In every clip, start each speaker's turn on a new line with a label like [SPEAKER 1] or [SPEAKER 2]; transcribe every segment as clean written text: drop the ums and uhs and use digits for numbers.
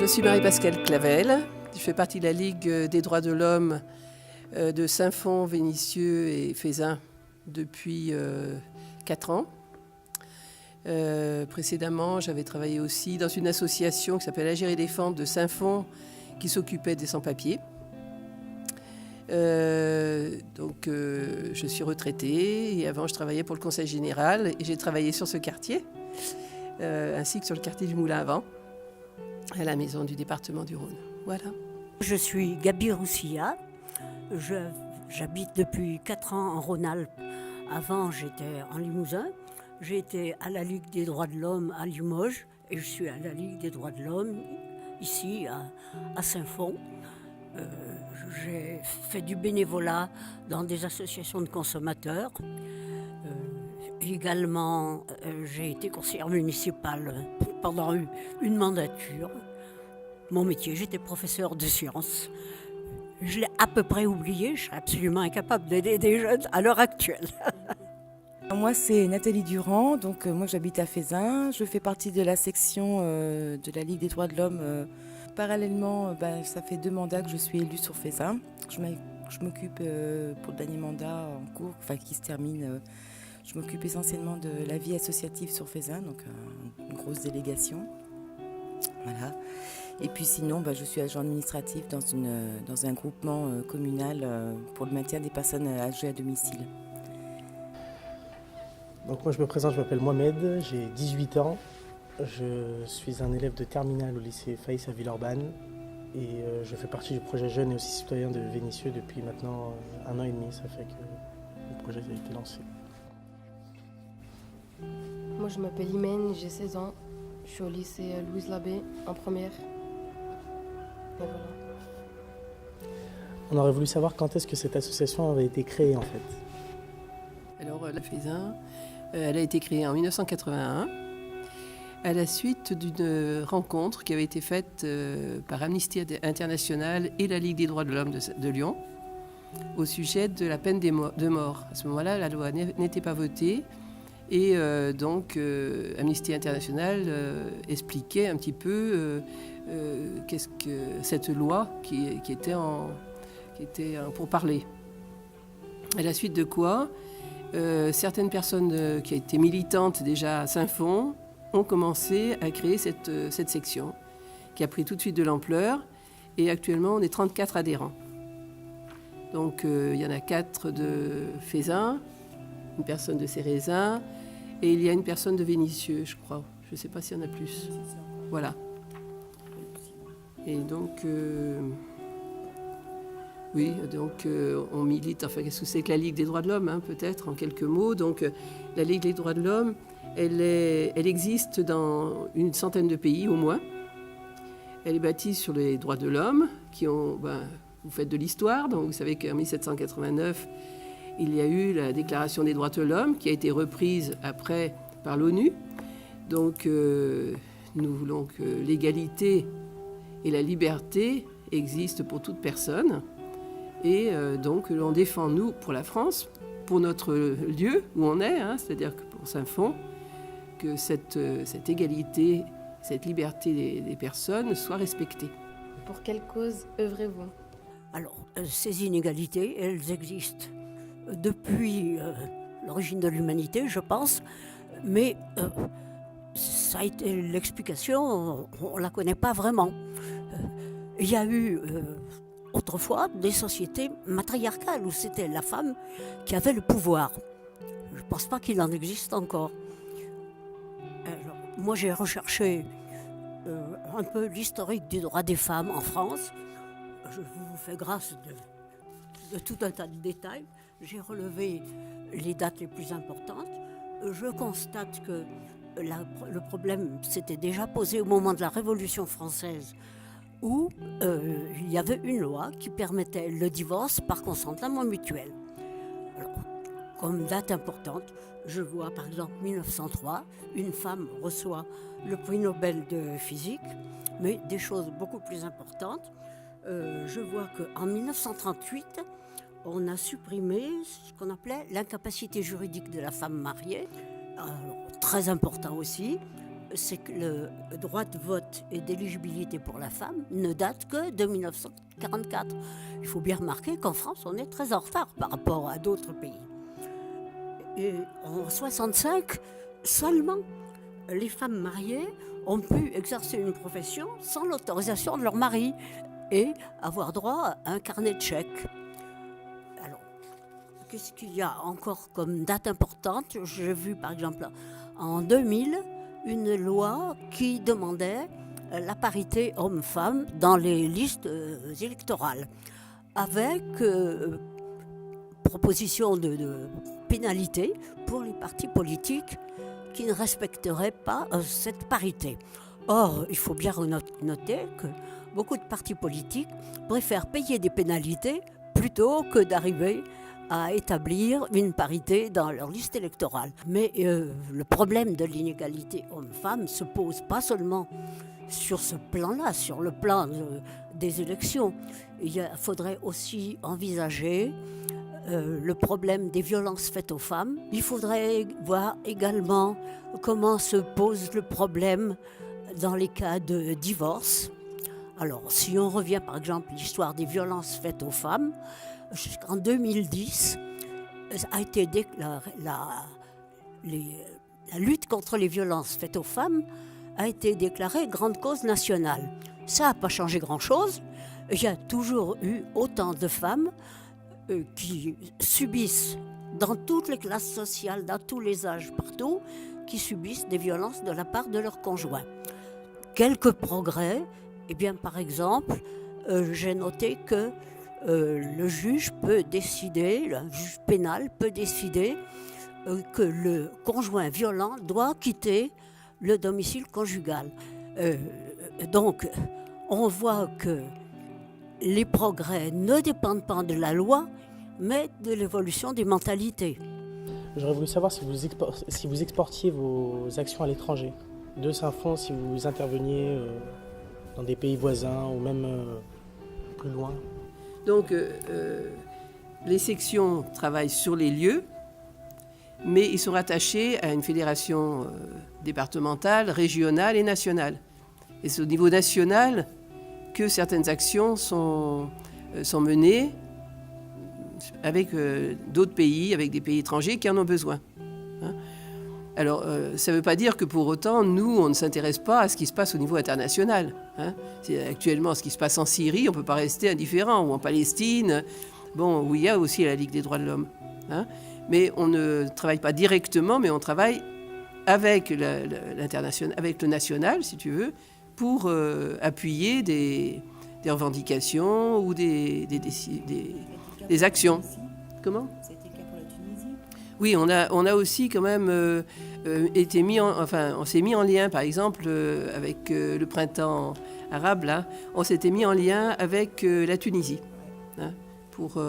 [SPEAKER 1] suis Marie-Pascale Clavel, je fais partie de la Ligue des droits de l'homme de Saint-Fond, Vénissieux et Fézin depuis 4 ans. Précédemment, j'avais travaillé aussi dans une association qui s'appelle Agir et Défendre de Saint-Fond qui s'occupait des sans-papiers. Je suis retraitée et avant je travaillais pour le Conseil général et j'ai travaillé sur ce quartier ainsi que sur le quartier du Moulin à Vent à la maison du département du Rhône. Voilà.
[SPEAKER 2] Je suis Gabi Roussilla, j'habite depuis 4 ans en Rhône-Alpes. Avant j'étais en Limousin, j'ai été à la Ligue des droits de l'homme à Limoges et je suis à la Ligue des droits de l'homme ici à Saint-Fond. J'ai fait du bénévolat dans des associations de consommateurs. Également, j'ai été conseillère municipale pendant une mandature. Mon métier, j'étais professeure de sciences. Je l'ai à peu près oublié, je serais absolument incapable d'aider des jeunes à l'heure actuelle.
[SPEAKER 3] Moi, c'est Nathalie Durand, donc moi j'habite à Fézin. Je fais partie de la section de la Ligue des droits de l'homme. Parallèlement, ça fait 2 mandats que je suis élue sur Fézin. Je m'occupe pour le dernier mandat en cours, qui se termine. Je m'occupe essentiellement de la vie associative sur Fézin, donc une grosse délégation. Voilà. Et puis sinon, je suis agent administratif dans un groupement communal pour le maintien des personnes âgées à domicile.
[SPEAKER 4] Donc moi je me présente, je m'appelle Mohamed, j'ai 18 ans. Je suis un élève de terminale au lycée Faïs à Villeurbanne et je fais partie du projet Jeunes et aussi citoyens de Vénissieux depuis maintenant 1 an et demi. Ça fait que le projet a été lancé.
[SPEAKER 5] Moi je m'appelle Imen, j'ai 16 ans. Je suis au lycée Louise Labbé en première. Et voilà.
[SPEAKER 4] On aurait voulu savoir quand est-ce que cette association avait été créée en fait.
[SPEAKER 1] Alors la Fézin, elle a été créée en 1981 à la suite d'une rencontre qui avait été faite par Amnesty International et la Ligue des droits de l'homme de Lyon au sujet de la peine de mort. À ce moment-là, la loi n'était pas votée et Amnesty International expliquait un petit peu qu'est-ce que cette loi qui était pour parler. À la suite de quoi, certaines personnes qui étaient militantes déjà à Saint-Fond ont commencé à créer cette section qui a pris tout de suite de l'ampleur et actuellement on est 34 adhérents. Donc il y en a 4 de Fézin, une personne de Cérézin et il y a une personne de Vénissieux, je crois. Je ne sais pas s'il y en a plus. Voilà. Et donc... on milite, qu'est-ce que c'est que la Ligue des droits de l'homme, peut-être, en quelques mots. Donc, la Ligue des droits de l'homme, elle existe dans une centaine de pays, au moins. Elle est bâtie sur les droits de l'homme, vous faites de l'histoire, donc vous savez qu'en 1789, il y a eu la Déclaration des droits de l'homme, qui a été reprise après par l'ONU. Donc, nous voulons que l'égalité et la liberté existent pour toute personne. Et on défend, nous, pour la France, pour notre lieu où on est, c'est-à-dire que pour Saint-Fond, que cette égalité, cette liberté des personnes soit respectée.
[SPEAKER 5] Pour quelle cause œuvrez-vous ?
[SPEAKER 2] Alors, ces inégalités, elles existent depuis l'origine de l'humanité, je pense, mais ça a été l'explication, on ne la connaît pas vraiment. Il y a eu... autrefois, des sociétés matriarcales où c'était la femme qui avait le pouvoir. Je ne pense pas qu'il en existe encore. Alors, moi, j'ai recherché un peu l'historique du droit des femmes en France. Je vous fais grâce de tout un tas de détails. J'ai relevé les dates les plus importantes. Je constate que le problème s'était déjà posé au moment de la Révolution française, où il y avait une loi qui permettait le divorce par consentement mutuel. Alors, comme date importante, je vois par exemple 1903, une femme reçoit le prix Nobel de physique, mais des choses beaucoup plus importantes. Je vois qu'en 1938, on a supprimé ce qu'on appelait l'incapacité juridique de la femme mariée, très important aussi. c'est que le droit de vote et d'éligibilité pour la femme ne date que de 1944. Il faut bien remarquer qu'en France, on est très en retard par rapport à d'autres pays. Et en 1965, seulement les femmes mariées ont pu exercer une profession sans l'autorisation de leur mari et avoir droit à un carnet de chèques. Alors, qu'est-ce qu'il y a encore comme date importante? J'ai vu par exemple en 2000 une loi qui demandait la parité homme-femme dans les listes électorales, avec proposition de pénalité pour les partis politiques qui ne respecteraient pas cette parité. Or, il faut bien noter que beaucoup de partis politiques préfèrent payer des pénalités plutôt que d'arriver à établir une parité dans leur liste électorale. Mais le problème de l'inégalité homme-femme se pose pas seulement sur ce plan-là, sur le plan des élections. Il faudrait aussi envisager le problème des violences faites aux femmes. Il faudrait voir également comment se pose le problème dans les cas de divorce. Alors, si on revient par exemple à l'histoire des violences faites aux femmes, jusqu'en 2010, a été déclaré, la lutte contre les violences faites aux femmes a été déclarée grande cause nationale. Ça n'a pas changé grand-chose. Il y a toujours eu autant de femmes qui subissent, dans toutes les classes sociales, dans tous les âges, partout, qui subissent des violences de la part de leurs conjoints. Quelques progrès, eh bien, par exemple, j'ai noté que le juge peut décider, le juge pénal peut décider que le conjoint violent doit quitter le domicile conjugal. Donc, on voit que les progrès ne dépendent pas de la loi, mais de l'évolution des mentalités.
[SPEAKER 4] J'aurais voulu savoir si vous exportiez vos actions à l'étranger. De Saint-Fond, si vous interveniez dans des pays voisins ou même plus loin.
[SPEAKER 1] Donc, les sections travaillent sur les lieux, mais ils sont rattachés à une fédération départementale, régionale et nationale. Et c'est au niveau national que certaines actions sont menées avec d'autres pays, avec des pays étrangers qui en ont besoin. Hein. Alors, ça ne veut pas dire que pour autant, nous, on ne s'intéresse pas à ce qui se passe au niveau international. Hein. C'est actuellement ce qui se passe en Syrie, on ne peut pas rester indifférent, ou en Palestine, bon, où il y a aussi la Ligue des droits de l'homme. Hein. Mais on ne travaille pas directement, mais on travaille avec l'international, avec le national, si tu veux, pour appuyer des revendications ou des actions. Comment ?
[SPEAKER 3] C'était le cas pour la Tunisie ?
[SPEAKER 1] Oui, on a aussi quand même on s'est mis en lien, par exemple, avec le printemps arabe, là, on s'était mis en lien avec la Tunisie, hein, pour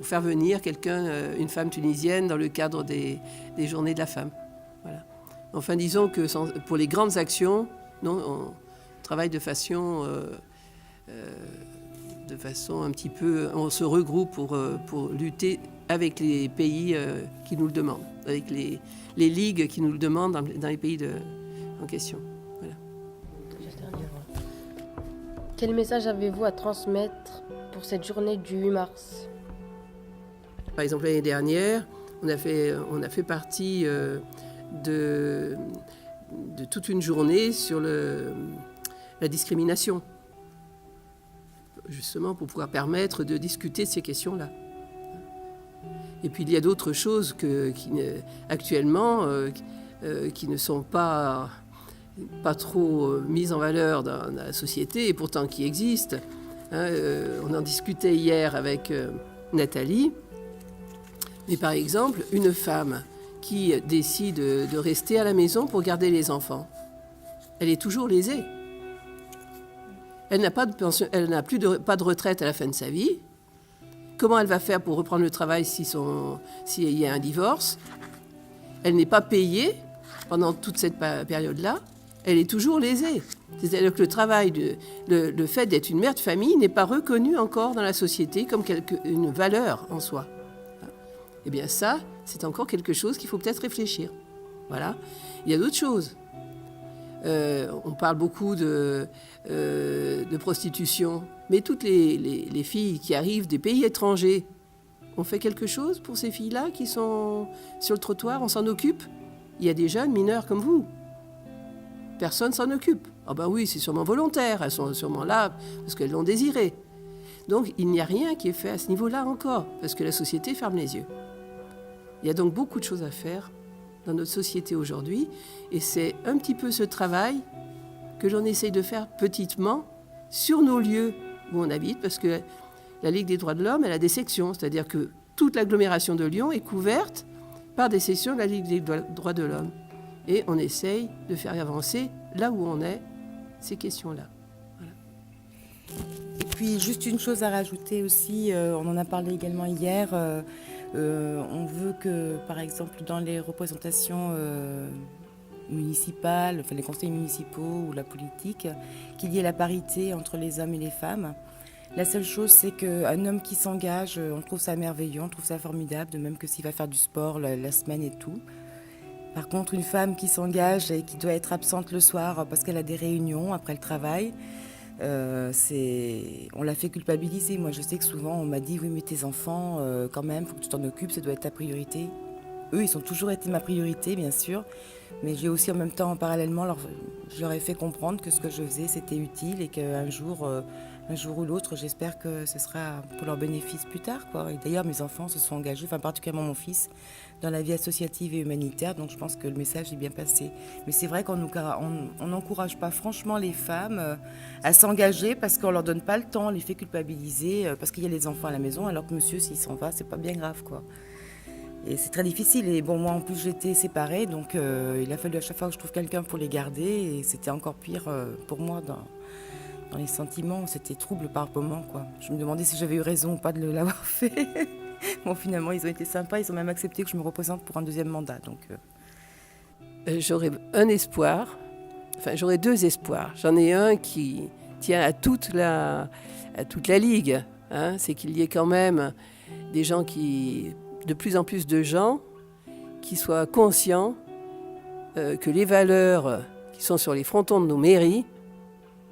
[SPEAKER 1] faire venir une femme tunisienne dans le cadre des journées de la femme. Voilà. Enfin, disons que pour les grandes actions, non, on travaille de façon un petit peu, on se regroupe pour lutter avec les pays qui nous le demandent, avec les ligues qui nous le demandent dans les pays en question. Voilà.
[SPEAKER 5] Quel message avez-vous à transmettre pour cette journée du 8 mars ?
[SPEAKER 1] Par exemple, l'année dernière, on a fait partie de toute une journée sur la discrimination, justement pour pouvoir permettre de discuter de ces questions-là. Et puis il y a d'autres choses actuellement qui ne sont pas trop mises en valeur dans la société et pourtant qui existent. Hein, on en discutait hier avec Nathalie. Mais par exemple, une femme qui décide de rester à la maison pour garder les enfants, elle est toujours lésée. Elle n'a pas de pension, elle n'a pas de retraite à la fin de sa vie. Comment elle va faire pour reprendre le travail s'il y a un divorce ? Elle n'est pas payée pendant toute cette période-là. Elle est toujours lésée. C'est-à-dire que le travail, le fait d'être une mère de famille n'est pas reconnu encore dans la société comme une valeur en soi. Eh bien ça, c'est encore quelque chose qu'il faut peut-être réfléchir. Voilà. Il y a d'autres choses. On parle beaucoup de prostitution, mais toutes les filles qui arrivent des pays étrangers, on fait quelque chose pour ces filles-là qui sont sur le trottoir, on s'en occupe? Il y a des jeunes mineurs comme vous. Personne s'en occupe. Ah ben oui, c'est sûrement volontaire, elles sont sûrement là parce qu'elles l'ont désiré. Donc il n'y a rien qui est fait à ce niveau-là encore, parce que la société ferme les yeux. Il y a donc beaucoup de choses à faire dans notre société aujourd'hui, et c'est un petit peu ce travail que l'on essaye de faire petitement sur nos lieux où on habite, parce que la Ligue des droits de l'homme, elle a des sections, c'est-à-dire que toute l'agglomération de Lyon est couverte par des sections de la Ligue des droits de l'homme. Et on essaye de faire avancer, là où on est, ces questions-là. Voilà.
[SPEAKER 3] Et puis juste une chose à rajouter aussi, on en a parlé également hier, on veut que par exemple dans les représentations municipales, enfin les conseils municipaux ou la politique, qu'il y ait la parité entre les hommes et les femmes. La seule chose, c'est qu'un homme qui s'engage, on trouve ça merveilleux, on trouve ça formidable, de même que s'il va faire du sport la semaine et tout. Par contre, une femme qui s'engage et qui doit être absente le soir parce qu'elle a des réunions après le travail, on l'a fait culpabiliser. Moi, je sais que souvent, on m'a dit « Oui, mais tes enfants, quand même, il faut que tu t'en occupes, ça doit être ta priorité. » Eux, ils ont toujours été ma priorité, bien sûr. Mais j'ai aussi, en même temps, parallèlement, je leur ai fait comprendre que ce que je faisais, c'était utile et qu'un jour ou l'autre, j'espère que ce sera pour leur bénéfice plus tard, quoi. Et d'ailleurs, mes enfants se sont engagés, enfin particulièrement mon fils, dans la vie associative et humanitaire. Donc je pense que le message est bien passé. Mais c'est vrai qu'on n'encourage pas franchement les femmes à s'engager parce qu'on leur donne pas le temps, on les fait culpabiliser parce qu'il y a les enfants à la maison, alors que monsieur, s'il s'en va, c'est pas bien grave, quoi. Et c'est très difficile. Et bon, moi en plus j'étais séparée, donc il a fallu à chaque fois que je trouve quelqu'un pour les garder. Et c'était encore pire pour moi dans les sentiments. C'était trouble par moments, quoi. Je me demandais si j'avais eu raison ou pas de l'avoir fait. Bon, finalement, ils ont été sympas. Ils ont même accepté que je me représente pour un deuxième mandat. Donc,
[SPEAKER 1] j'aurais un espoir. Enfin, j'aurais deux espoirs. J'en ai un qui tient à toute la Ligue. Hein. C'est qu'il y ait quand même des gens de plus en plus de gens qui soient conscients que les valeurs qui sont sur les frontons de nos mairies,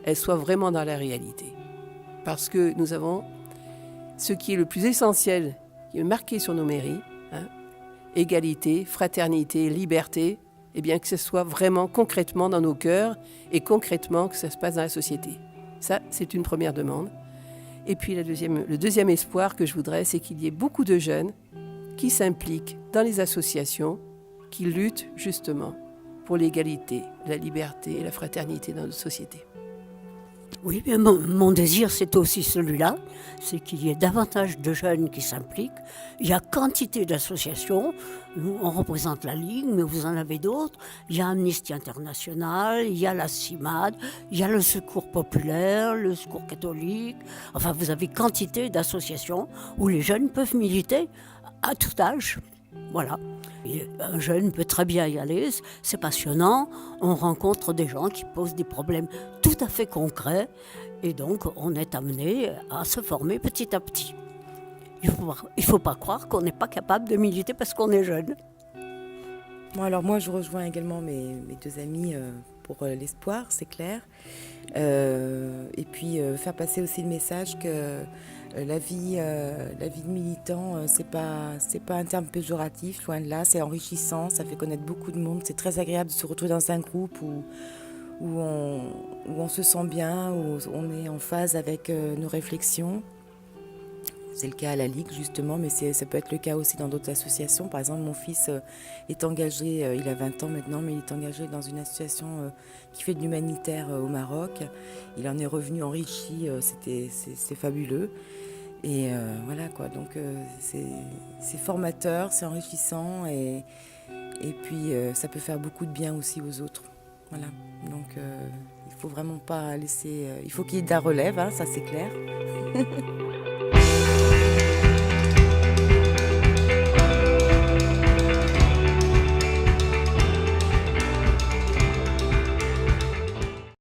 [SPEAKER 1] elles soient vraiment dans la réalité. Parce que nous avons ce qui est le plus essentiel, qui est marqué sur nos mairies, hein, égalité, fraternité, liberté, et bien que ce soit vraiment concrètement dans nos cœurs et concrètement que ça se passe dans la société. Ça, c'est une première demande. Et puis le deuxième espoir que je voudrais, c'est qu'il y ait beaucoup de jeunes qui s'impliquent dans les associations, qui luttent justement pour l'égalité, la liberté et la fraternité dans notre société.
[SPEAKER 2] Oui, mais mon désir, c'est aussi celui-là, c'est qu'il y ait davantage de jeunes qui s'impliquent. Il y a quantité d'associations. Nous, on représente la Ligue, mais vous en avez d'autres. Il y a Amnesty International, il y a la CIMAD, il y a le Secours populaire, le Secours catholique. Enfin, vous avez quantité d'associations où les jeunes peuvent militer à tout âge. Voilà. Et un jeune peut très bien y aller, c'est passionnant. On rencontre des gens qui posent des problèmes tout à fait concrets et donc on est amené à se former petit à petit. Il ne faut pas croire qu'on n'est pas capable de militer parce qu'on est jeune.
[SPEAKER 3] bon, alors moi, je rejoins également mes deux amis pour l'espoir, c'est clair. Et puis faire passer aussi le message que la vie de militant, c'est pas un terme péjoratif, loin de là, c'est enrichissant, ça fait connaître beaucoup de monde, c'est très agréable de se retrouver dans un groupe où on se sent bien, où on est en phase avec nos réflexions. C'est le cas à la Ligue justement, mais ça peut être le cas aussi dans d'autres associations. Par exemple, mon fils est engagé, il a 20 ans maintenant, mais il est engagé dans une association qui fait de l'humanitaire au Maroc. Il en est revenu enrichi, c'est fabuleux. Et voilà quoi, donc c'est formateur, c'est enrichissant et puis ça peut faire beaucoup de bien aussi aux autres. Voilà, donc il faut vraiment pas laisser... il faut qu'il y ait de la relève, hein, ça c'est clair.